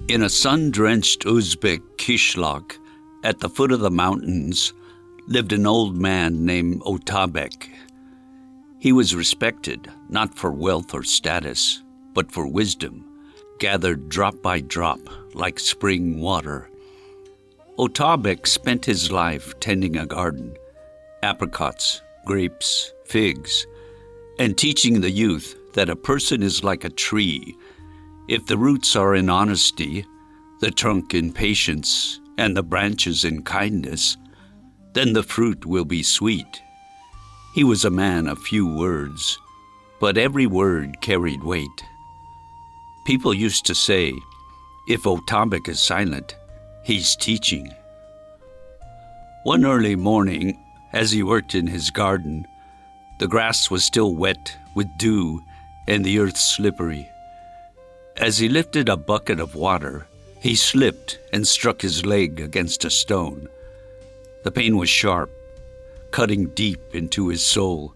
In a sun-drenched Uzbek kishlak at the foot of the mountains lived an old man named Otabek. He was respected not for wealth or status, but for wisdom, gathered drop by drop like spring water. Otabek spent his life tending a garden, apricots, grapes, figs, and teaching the youth that a person is like a tree. If the roots are in honesty, the trunk in patience, and the branches in kindness, then the fruit will be sweet. He was a man of few words, but every word carried weight. People used to say, if Otabek is silent, he's teaching. One early morning, as he worked in his garden, the grass was still wet with dew and the earth slippery. As he lifted a bucket of water, he slipped and struck his leg against a stone. The pain was sharp, cutting deep into his soul.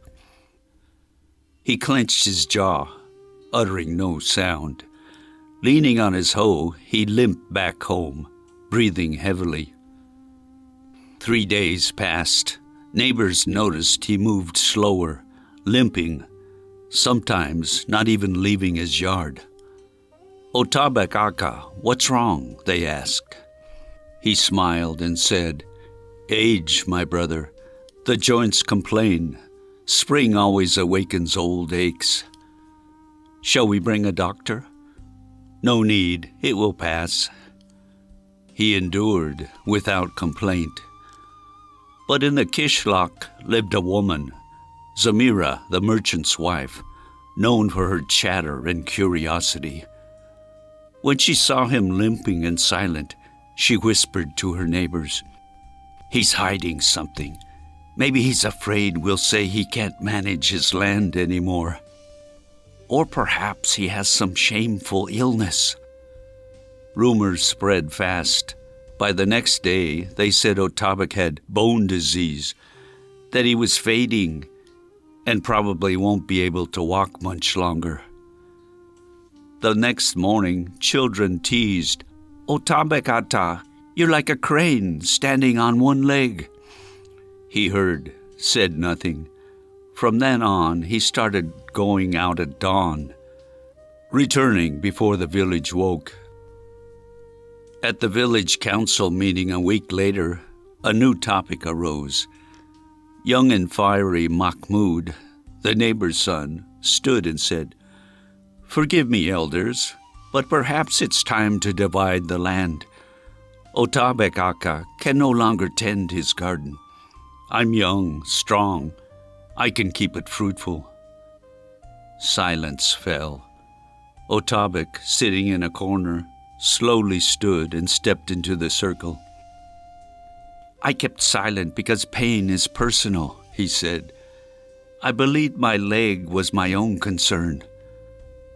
He clenched his jaw, uttering no sound. Leaning on his hoe, he limped back home, breathing heavily. 3 days passed. Neighbors noticed he moved slower, limping, sometimes not even leaving his yard. "Otabek Aka, what's wrong?" they asked. He smiled and said, "Age, my brother. The joints complain. Spring always awakens old aches. Shall we bring a doctor?" "No need, it will pass." He endured without complaint. But in the kishlak lived a woman, Zamira, the merchant's wife, known for her chatter and curiosity. When she saw him limping and silent, she whispered to her neighbors, "He's hiding something. Maybe he's afraid we'll say he can't manage his land anymore. Or perhaps he has some shameful illness." Rumors spread fast. By the next day, they said Otabek had bone disease, that he was fading, and probably won't be able to walk much longer. The next morning, children teased, "Otabek Ata, you're like a crane standing on one leg." He heard, said nothing. From then on, he started going out at dawn, returning before the village woke. At the village council meeting a week later, a new topic arose. Young and fiery Mahmoud, the neighbor's son, stood and said, "Forgive me, elders, but perhaps it's time to divide the land. Otabek Aka can no longer tend his garden. I'm young, strong. I can keep it fruitful." Silence fell. Otabek, sitting in a corner, slowly stood and stepped into the circle. "I kept silent because pain is personal," he said. "I believed my leg was my own concern.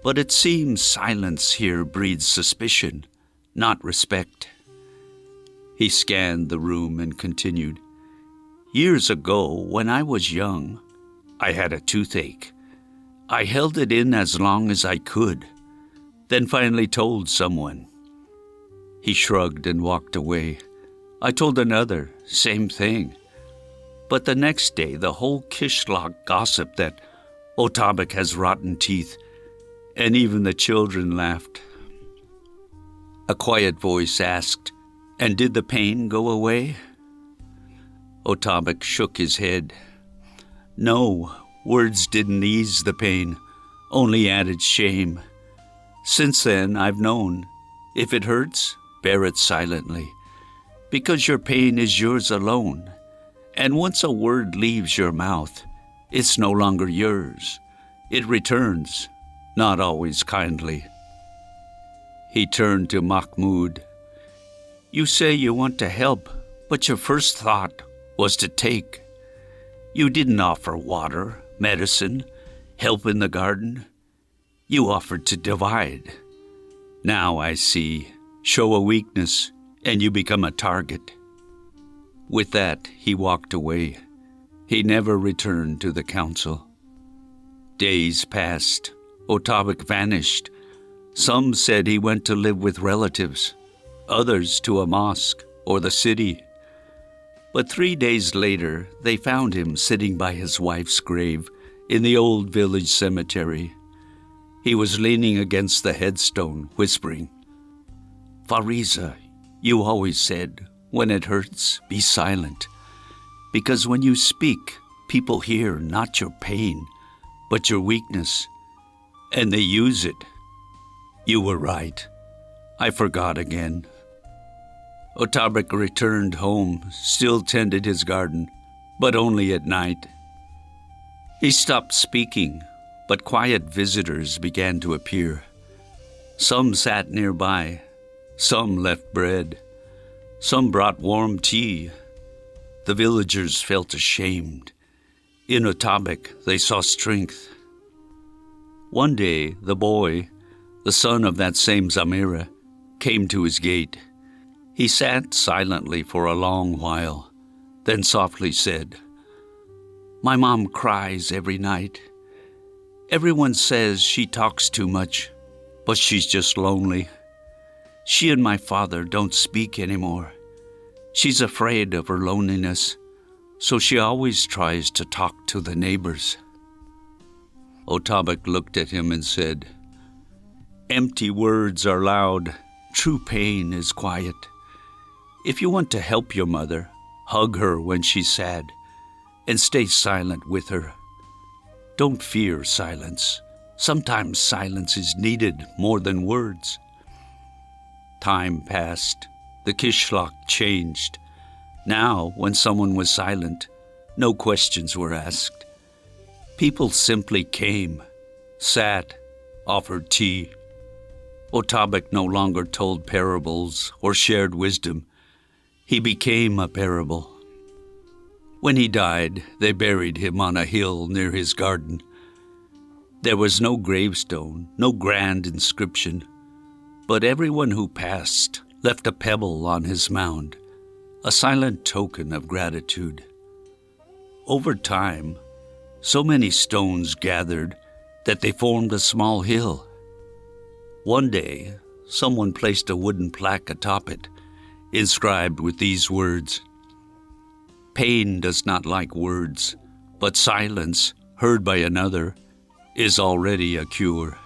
But it seems silence here breeds suspicion, not respect." He scanned the room and continued, "Years ago, when I was young, I had a toothache. I held it in as long as I could, then finally told someone. He shrugged and walked away. I told another, same thing. But the next day, the whole kishlak gossiped that Otabek has rotten teeth, and even the children laughed." A quiet voice asked, "And did the pain go away?" Otabek shook his head. "No, words didn't ease the pain, only added shame. Since then, I've known, if it hurts, bear it silently, because your pain is yours alone. And once a word leaves your mouth, it's no longer yours. It returns, not always kindly." He turned to Mahmoud. "You say you want to help, but your first thought was to take. You didn't offer water, medicine, help in the garden. You offered to divide. Now I see, show a weakness, and you become a target." With that, he walked away. He never returned to the council. Days passed. Otabek vanished. Some said he went to live with relatives, others to a mosque or the city. But 3 days later, they found him sitting by his wife's grave in the old village cemetery. He was leaning against the headstone, whispering, "Fariza, you always said, when it hurts, be silent. Because when you speak, people hear not your pain, but your weakness, and they use it. You were right. I forgot again." Otabek returned home, still tended his garden, but only at night. He stopped speaking, but quiet visitors began to appear. Some sat nearby, some left bread, some brought warm tea. The villagers felt ashamed. In Otabek, they saw strength. One day, the boy, the son of that same Zamira, came to his gate. He sat silently for a long while, then softly said, "My mom cries every night. Everyone says she talks too much, but she's just lonely. She and my father don't speak anymore. She's afraid of her loneliness, so she always tries to talk to the neighbors." Otabek looked at him and said, "Empty words are loud. True pain is quiet. If you want to help your mother, hug her when she's sad and stay silent with her. Don't fear silence. Sometimes silence is needed more than words." Time passed. The kishlak changed. Now, when someone was silent, no questions were asked. People simply came, sat, offered tea. Otabek no longer told parables or shared wisdom. He became a parable. When he died, they buried him on a hill near his garden. There was no gravestone, no grand inscription, but everyone who passed left a pebble on his mound, a silent token of gratitude. Over time, so many stones gathered that they formed a small hill. One day, someone placed a wooden plaque atop it, inscribed with these words, "Pain does not like words, but silence, heard by another, is already a cure."